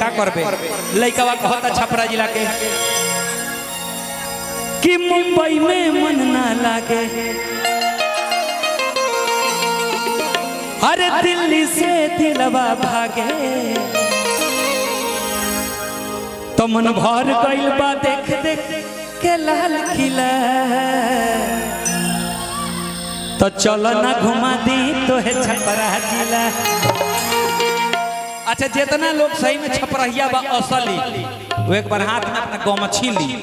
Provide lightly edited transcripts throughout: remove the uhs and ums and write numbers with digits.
का करबे। लइकावा कहता छपरा जिला के कि मुंबई में मन ना लागे, अरे दिल्ली से दिलवा भागे, तो मन भर गइल बा देख देख के लाल किला, तो चलो ना घुमा दी तो है छपरा जिला। अच्छा जितना लोग सही में छपरहिया बा असली वो एक बार हाथ में अपना गमछी ली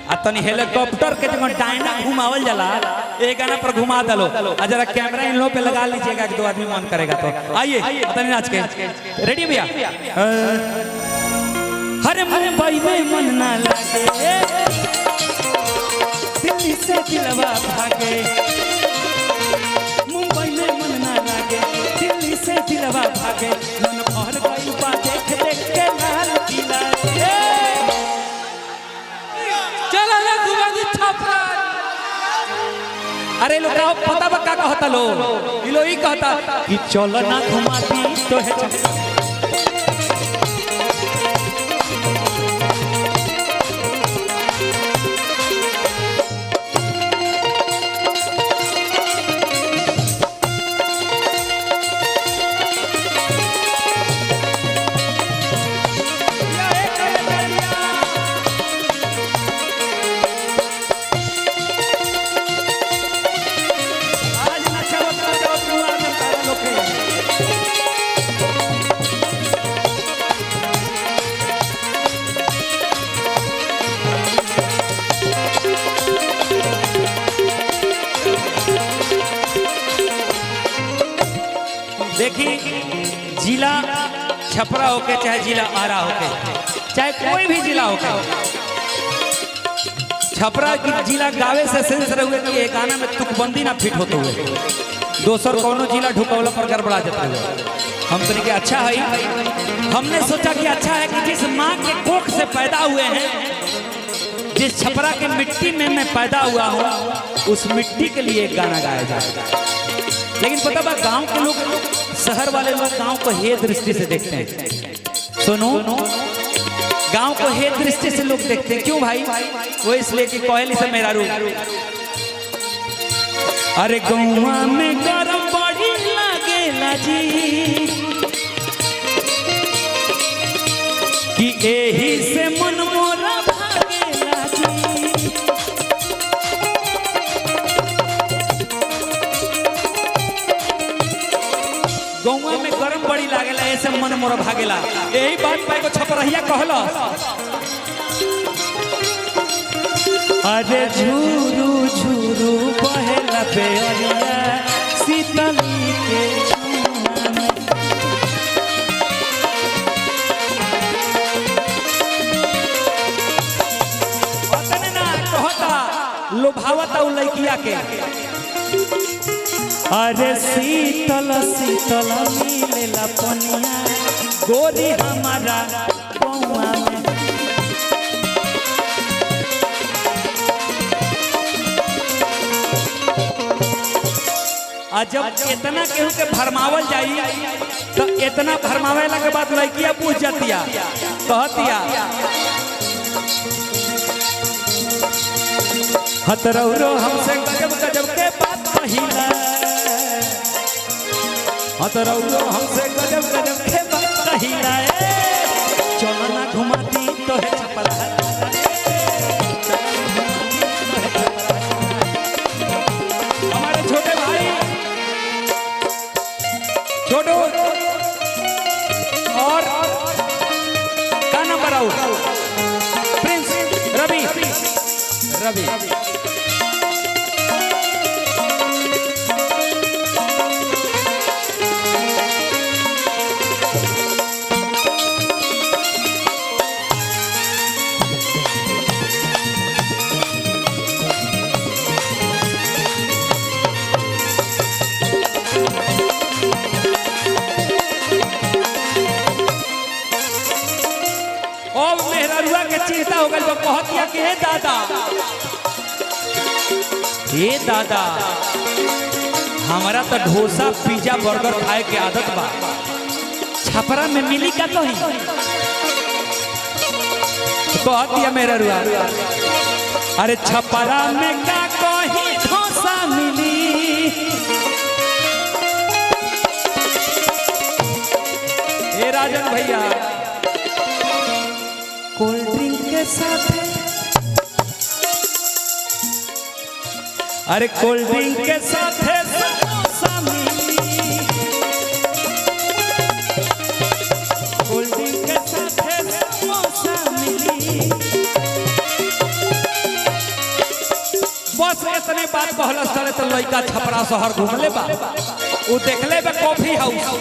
आ तनी हेलीकॉप्टर के जब डायना घुमावल जाला एक गाना पर घुमा दलो आ जरा कैमरा इन लोग पे लगा लीजिएगा कि दो आदमी मन करेगा तो आइए तनी नाच के रेडी भैया। हरे मुंबई में मन ना लागे, दिल्ली से दिलवा भागे, मुंबई में मन ना लागे, दिल्ली से दिलवा भागे, मन भर गइल बा देख देख के लाल किला। चला ना घुमा दी छपरा। अरे लोग पता बा का कहता लो इलो ही कहता कि चलो ना घुमा दी तो है छपरा। देखी जिला छपरा होके चाहे जिला आरा होके चाहे कोई भी जिला होके, छपरा की जिला गावे से सेंस रहुए कि एक गाना में तुकबंदी ना फिट होते हुए दोसर कोनो जिला ढुकौला पर गड़बड़ा जाता हुए हम तो कि अच्छा है। हमने सोचा कि अच्छा है कि जिस माँ के कोख से पैदा हुए हैं, जिस छपरा के मिट्टी में मैं पैदा हुआ हूँ, उस मिट्टी के लिए एक गाना गाया जाए। लेकिन पता बा गांव के लोग, शहर वाले लोग गांव को हे दृष्टि से देखते हैं। सुनो, गांव को हे दृष्टि से लोग देखते हैं। क्यों भाई? वो इसलिए कि कोयली से मेरा रूप, अरे गौवा में गरम बड़ी लागेला जी, कि एही से मन मोरा भागेला जी। गौवा में गरम बड़ी लागेला ऐसे मन मोरा भागेला, यही बात पाई को छपरहिया कहला। अरे झूरू झूरू बहेला बेअरिया शीतली के छुआ में, अतने ना कहता लोभावता उ लइकिया के। अरे शीतल शीतल मिलेला पनिया गोरी हमारा गौवा में, आ जब इतना केहू के भरमावल जाई तो इतना भरमावेला के बाद लड़किया पूछ जातिया, कहतिया हतरौरो हमसे गजब गजब के बात कहिला, हतरौरो हमसे गजब गजब के बात कहिला। चलो ना घुमाती तो है छपरा, हमारे छोटे भाई छोटू और का नंबर आओ प्रिंस रवि रवि चिंता हो गई तो कहतिया कि हे दादा हमारा तो डोसा पिज्जा बर्गर खाए के आदत बा, छपरा में मिली का कहीं? कह दिया मेरा रुआ अरे छपरा में का कहीं धोसा मिली ए राजन भैया कोल्ड ड्रिंक के साथ अरे कोल्ड ड्रिंक के साथ समोसा मिली कोल्ड ड्रिंक के साथ समोसा मिली बस इतने बात कहल चले तो लड़का छपरा शहर घूमले बा वो देखले बा कॉफी हाउस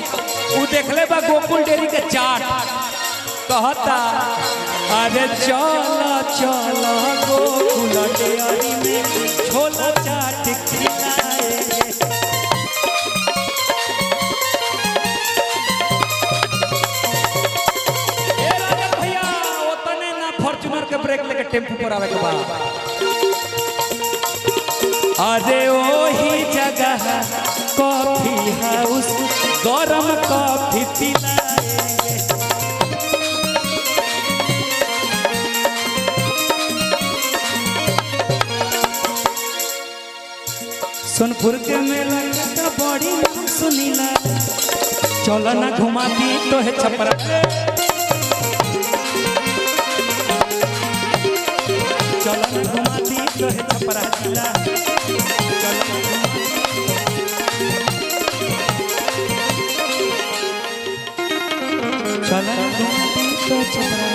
वो देखले बा गोकुल डेयरी के चाट कहता अरे चला चला गोकुल डेयरी में छोला चाट खिलाएंगे ए राजा भैया ओतने ना फॉर्च्यूनर के ब्रेक लेके टेम्पू पर आवे के बाद अरे वही जगह कॉफी हाउस गरम कॉफी पिलाएंगे सोनपुर के मेला का बड़ी नाम सुनीला चलो ना घुमाती तो है छपरा चलो ना घुमाती तो है छपरा जिला चलो ना घुमाती तो छपरा